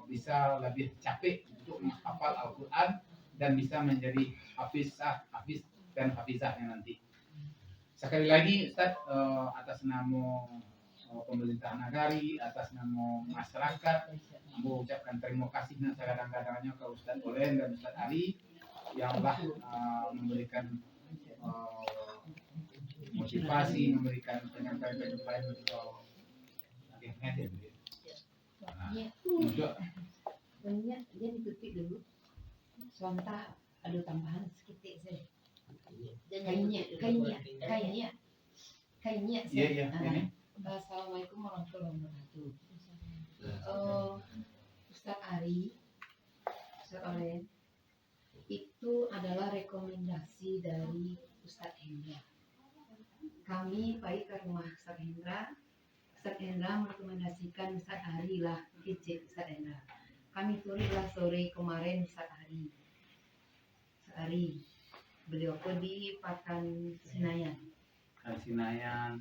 bisa lebih capek untuk menghafal Al-Quran dan bisa menjadi hafiz dan hafizahnya nanti. Sekali lagi Ustaz, atas nama pemerintah Nagari, atas nama masyarakat, Ambo ucapkan terima kasih dan kadang-kadangnya ke Ustaz Olen dan Ustaz Ali yang telah memberikan motivasi, memberikan penyampaian untuk untuk Banyak dia ditutup dulu. Sebentar ada tambahan sedikit saya. Kayaknya. Iya. Assalamualaikum warahmatullahi wabarakatuh. Ustaz Ari, Ustaz Olen, itu adalah rekomendasi dari Ustaz Hendra. Kami baik ke rumah Ustaz Hendra. Ustaz Hendra merekomendasikan Ustaz Ari lah, kecil Ustaz Hendra. Kami turunlah sore kemarin Ustaz Ari. Beliau pun di Pakan Senayan. Kemudian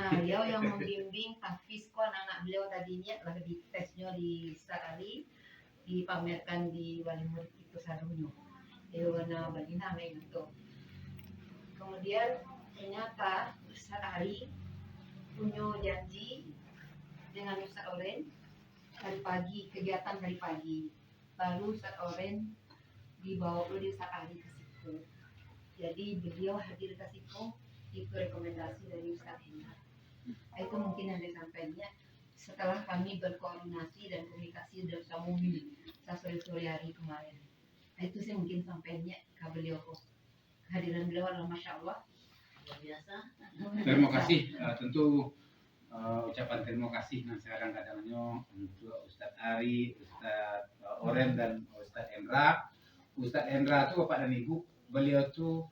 beliau yang membimbing tahfiz ko anak-anak beliau tadinya lah di tesnya di Ustaz Ali, dipamerkan di wali murid itu sarunya. Dia warna balina itu. Kemudian ternyata Ustaz Ali punya janji dengan Ustaz Oren hari pagi, kegiatan hari pagi. Lalu Ustaz Oren dibawa oleh Ustaz Ali ke situ. Jadi beliau hadir ke situ, itu rekomendasi dari Ustaz Hendra. Itu mungkin yang disampaikannya setelah kami berkoordinasi dan komunikasi dengan Samumi sore hari kemarin. Itu sih mungkin sampaikannya ke beliau. Kehadiran beliau adalah Masya Allah Luar biasa. terima kasih, tentu ucapan terima kasih dan kadang-kadangnya untuk Ustadz Ari, Ustadz Oren dan Ustadz Hendra. Ustadz Hendra itu Bapak dan Ibu, beliau tuh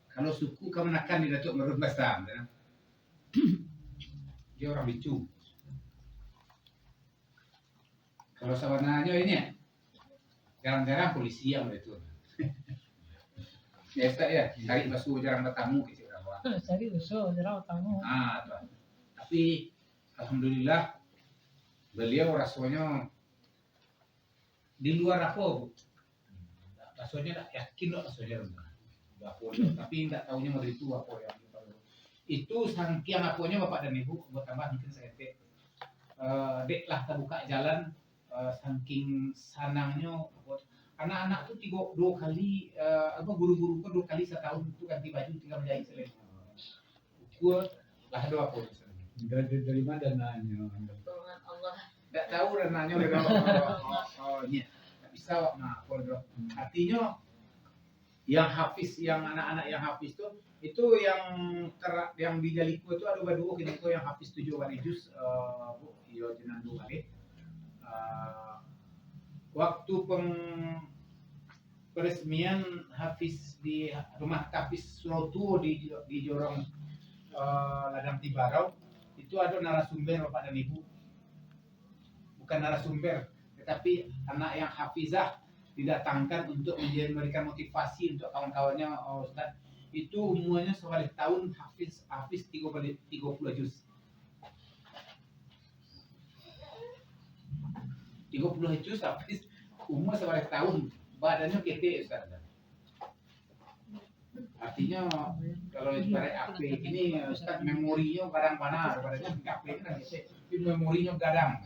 kalau suku kemenakan di Datuk Merun Basam, ya. Dia orang bicu. Kalau sawananya ini ya, jarang-jarang polisi yang itu. Ya Ustaz ya, cari basuh jarang bertamu gitu orang. Cari usul, jarang tamu. Tuan. Tapi alhamdulillah beliau rasanya di luar apa bu? Rasanya tak yakin tak rasanya tapi tidak tahunya mau itu apa yang itu saking apunya Bapak dan Ibu buat tambah mungkin saya dek lah terbuka jalan saking sanangnya anak-anak tuh dua kali guru-guru kan 2 kali setahun itu ganti baju tinggal menjahit selain gua lah ada apa Dari mana dananya? Pertolongan Allah. nggak tahu dananya dengan nggak bisa nah artinya yang hafiz, yang anak-anak yang hafiz itu yang di Jaliku itu ada dua kini yang hafiz 7 kali juz bu iyo jenang 2 kali waktu peresmian hafiz di rumah hafiz Surotu di Jorong Ladang Tibarau itu ada narasumber Bapak dan Ibu, bukan narasumber tetapi anak yang hafizah didatangkan untuk memberikan motivasi untuk kawan-kawannya Ustaz itu umurnya sebalik tahun hafiz 30 juz. 30 juz hafiz umur sebalik tahun, badannya gede Ustaz. Artinya kalau ibarat AP ini Ustaz memorinya kadang mana, badannya AP ini kan gede, tapi memorinya gadang.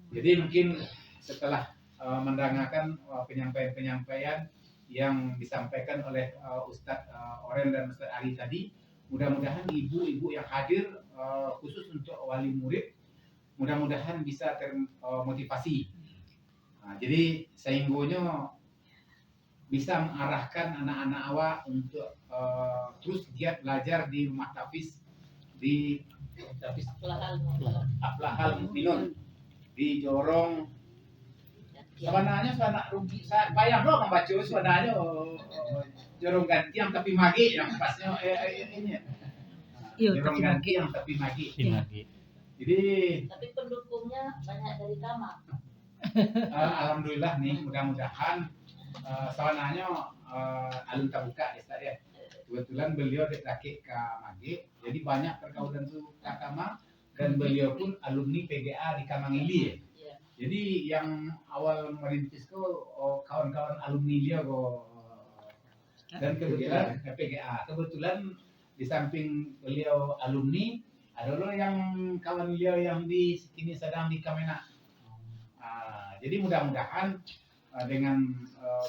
Jadi mungkin setelah mendengarkan penyampaian-penyampaian yang disampaikan oleh Ustadz Oren dan Ustadz Ali tadi, mudah-mudahan ibu-ibu yang hadir khusus untuk wali murid, mudah-mudahan bisa termotivasi. Nah, jadi sehinggonya bisa mengarahkan anak-anak awak untuk terus giat belajar di rumah tahfiz di Aflahal Mu'minun di Jorong. Sebenarnya rugi, saya bayang loh membaca sebenarnya Jorong Gantiang tapi magi yang pasnya ini. Jorong Gantiang tapi magi. Jadi Tapi pendukungnya banyak dari Kamar. alhamdulillah nih, mudah-mudahan sebenarnya alun terbuka ya. Kebetulan beliau laki ke Mage, jadi banyak pergaulan tuh Kakama, dan beliau pun alumni PGA di Kamangili ya. Jadi yang awal merintis kawan-kawan alumni dia dan kebetulan PGA. Kebetulan di samping beliau alumni ada loh yang kawan beliau yang di sini sedang di Kamena. Jadi mudah-mudahan dengan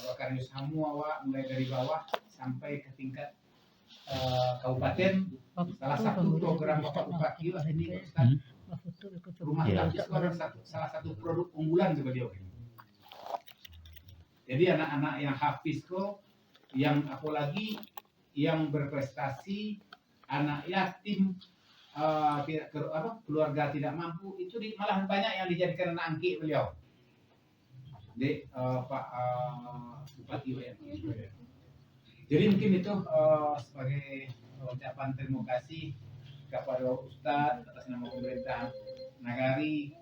bakar Yusamu awak mulai dari bawah sampai ke tingkat kabupaten, salah satu program Bapak Bupati lah ini Ustaz. Rumah tahfiz itu adalah salah satu produk unggulan beliau. Jadi anak-anak yang hafiz yang apalagi yang berprestasi, anak yatim, keluarga tidak mampu, itu malah banyak yang dijadikan anak angki beliau. Pak Bupati ya. Jadi mungkin itu sebagai ucapan terima kasih kepada Ustadz atas nama pemerintah Nagari,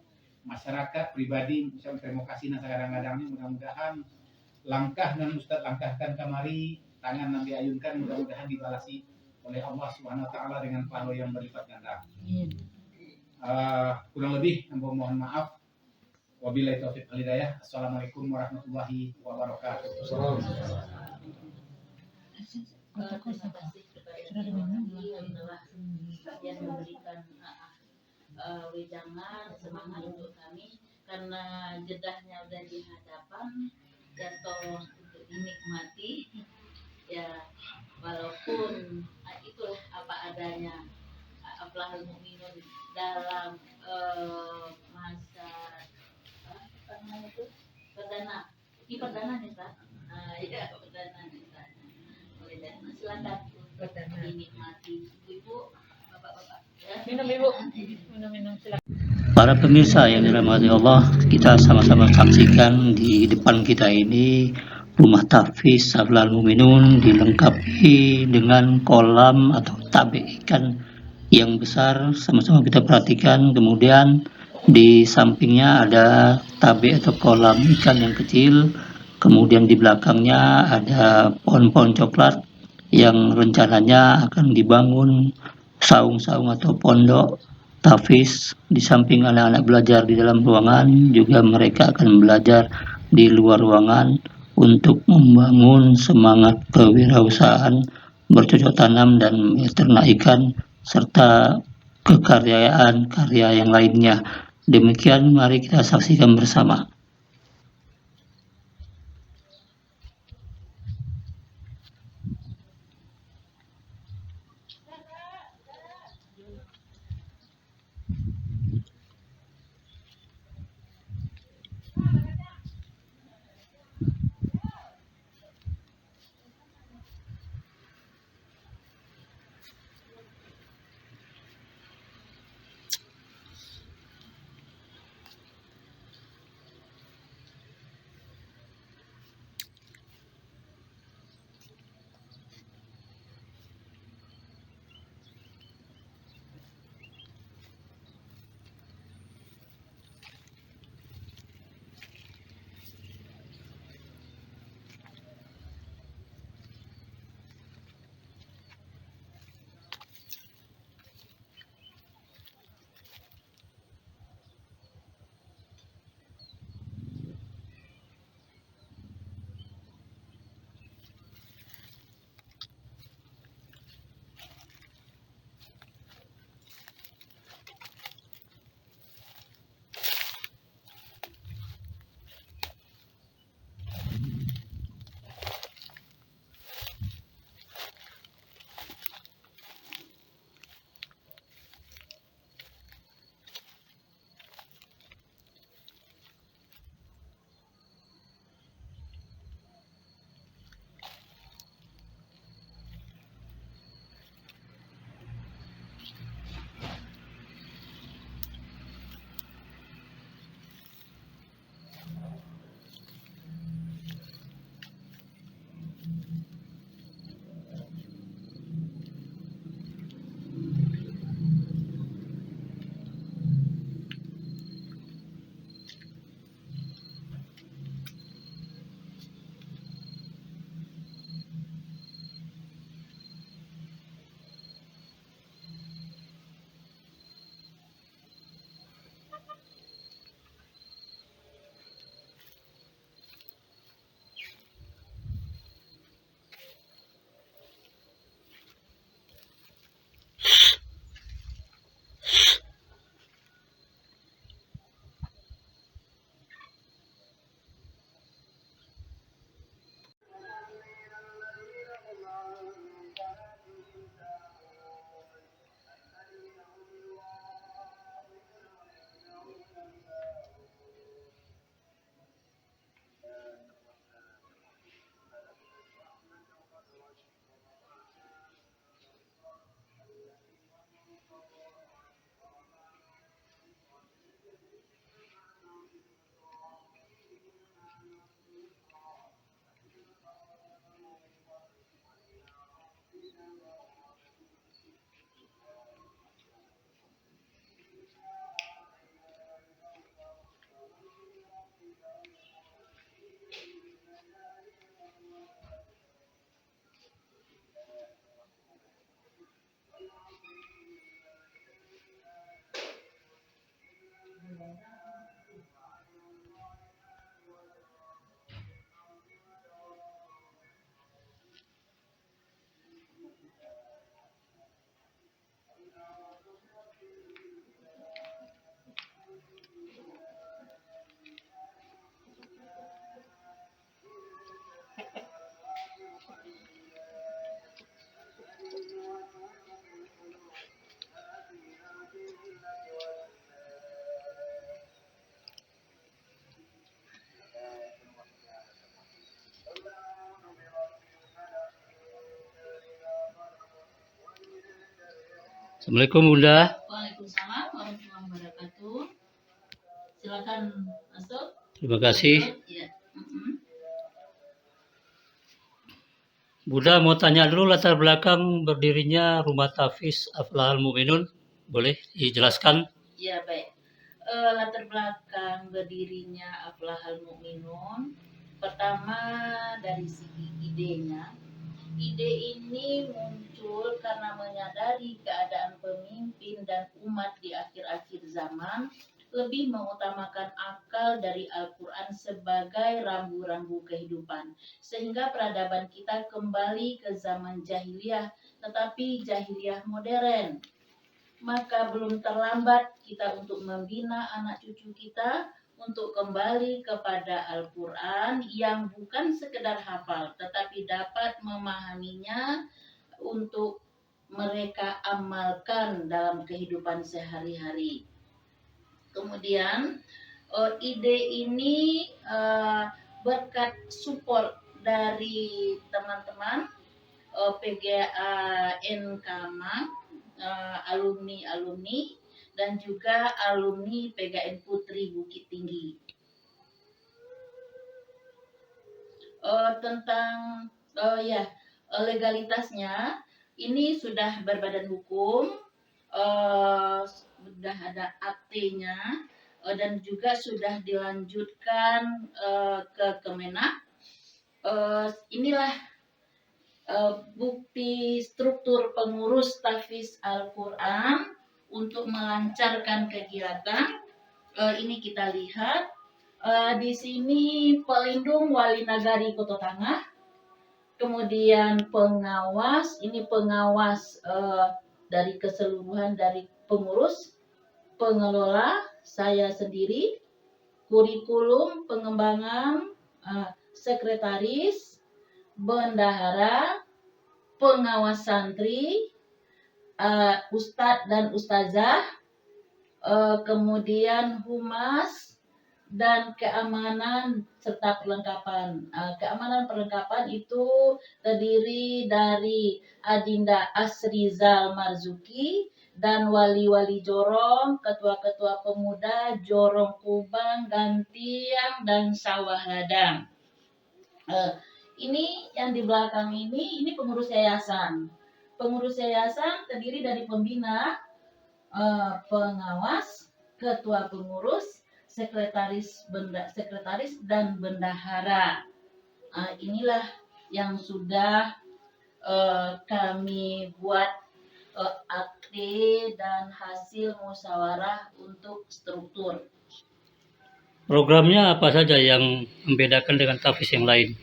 masyarakat pribadi, ucap terima kasih nah kadang-kadangnya, mudah-mudahan langkah dan Ustadz langkahkan kemari, tangan yang diayunkan mudah-mudahan dibalasi oleh Allah Subhanahu wa taala dengan pahala yang berlipat ganda. Kurang lebih mohon maaf. Wabillahi taufiq wal hidayah. Assalamualaikum warahmatullahi wabarakatuh. Terima kasih kepada yang telah yang memberikan wejangan semangat untuk kami, karena jedahnya udah di hadapan, jatuh untuk dinikmati ya, walaupun itulah apa adanya. Aflahul Mu'minun dalam masa apa namanya itu perdana, ini perdana nih Pak. Ya perdana nih Pak. Silakan dinikmati ibu, bapak-bapak. Minum ibu, minum silakan. Para pemirsa yang dirahmati Allah, kita sama-sama saksikan di depan kita ini rumah tahfiz Aflahul Mu'minun dilengkapi dengan kolam atau tabik ikan yang besar, sama-sama kita perhatikan. Kemudian di sampingnya ada tabik atau kolam ikan yang kecil. Kemudian di belakangnya ada pohon-pohon coklat yang rencananya akan dibangun saung-saung atau pondok tahfiz. Di samping anak-anak belajar di dalam ruangan, juga mereka akan belajar di luar ruangan untuk membangun semangat kewirausahaan, bercocok tanam dan ternak ikan, serta kekaryaan karya yang lainnya. Demikian mari kita saksikan bersama. Assalamualaikum Bunda. Waalaikumsalam warahmatullahi wabarakatuh. Silakan masuk. Terima kasih. Ya. Bunda mau tanya dulu latar belakang berdirinya Rumah Tahfiz Aflahal Muminun. Boleh dijelaskan? Ya, baik. Latar belakang berdirinya Aflahal Muminun, pertama dari segi idenya. Ide ini muncul karena menyadari keadaan pemimpin dan umat di akhir-akhir zaman lebih mengutamakan akal dari Al-Quran sebagai rambu-rambu kehidupan. Sehingga peradaban kita kembali ke zaman jahiliyah, tetapi jahiliyah modern. Maka belum terlambat kita untuk membina anak cucu kita untuk kembali kepada Al-Quran yang bukan sekedar hafal, tetapi dapat memahaminya untuk mereka amalkan dalam kehidupan sehari-hari. Kemudian ide ini berkat support dari teman-teman PGA Nkama, alumni dan juga alumni PGN Putri Bukit Tinggi. Tentang legalitasnya, ini sudah berbadan hukum, sudah ada akte-nya, dan juga sudah dilanjutkan ke Kemenak. Inilah bukti struktur pengurus tahfiz Al-Quran untuk melancarkan kegiatan. Ini kita lihat di sini pelindung wali nagari Kota Tangah, kemudian pengawas, ini pengawas dari keseluruhan dari pengurus, pengelola, saya sendiri, kurikulum, pengembangan, sekretaris, bendahara, pengawas santri, ustadz dan ustazah, kemudian humas, dan keamanan serta perlengkapan. Keamanan perlengkapan itu terdiri dari Adinda Asrizal Marzuki dan wali-wali Jorong, ketua-ketua pemuda Jorong Kubang, Gantiang, dan Sawah Ladang. Ini yang di belakang ini pengurus yayasan. Pengurus yayasan terdiri dari pembina, pengawas, ketua pengurus, sekretaris dan bendahara. Inilah yang sudah kami buat akte dan hasil musyawarah untuk struktur. Programnya apa saja yang membedakan dengan tahfiz yang lain?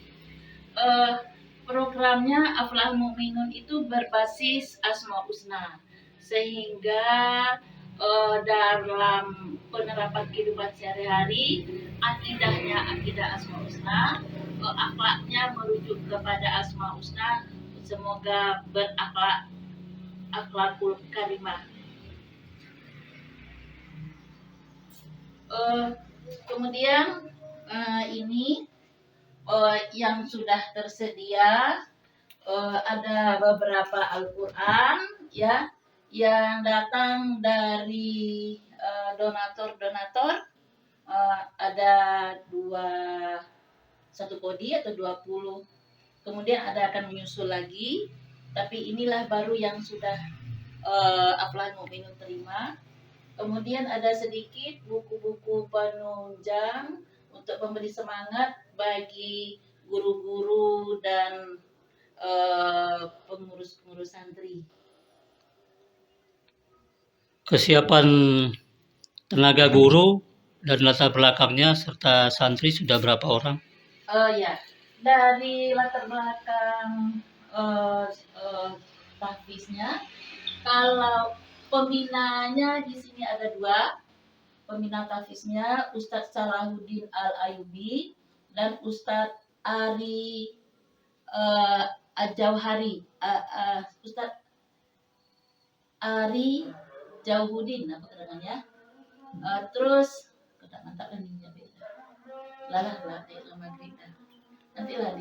Programnya Aflahal Muminun itu berbasis Asmaul Husna, sehingga dalam penerapan kehidupan sehari-hari akidahnya akidah Asmaul Husna, akhlaknya merujuk kepada Asmaul Husna, semoga akhlakul karimah. Kemudian ini yang sudah tersedia, ada beberapa Al-Quran ya yang datang dari donatur, ada 1 kodi atau 20. Kemudian ada akan menyusul lagi, tapi inilah baru yang sudah Aflahal Muminun terima. Kemudian ada sedikit buku-buku penunjang untuk memberi semangat bagi guru-guru dan pengurus-pengurus santri. Kesiapan tenaga guru dan latar belakangnya serta santri sudah berapa orang? Ya, dari latar belakang tahfiznya, kalau pembinanya di sini ada 2. Pembina tahfiznya Ustadz Salahuddin Al-Ayubi dan Ustadz Ari Jauhari, Ustadz Ari Jauhudin, apa namanya? Terus mantap kan ini beda. Lalah maghrib. Nanti lah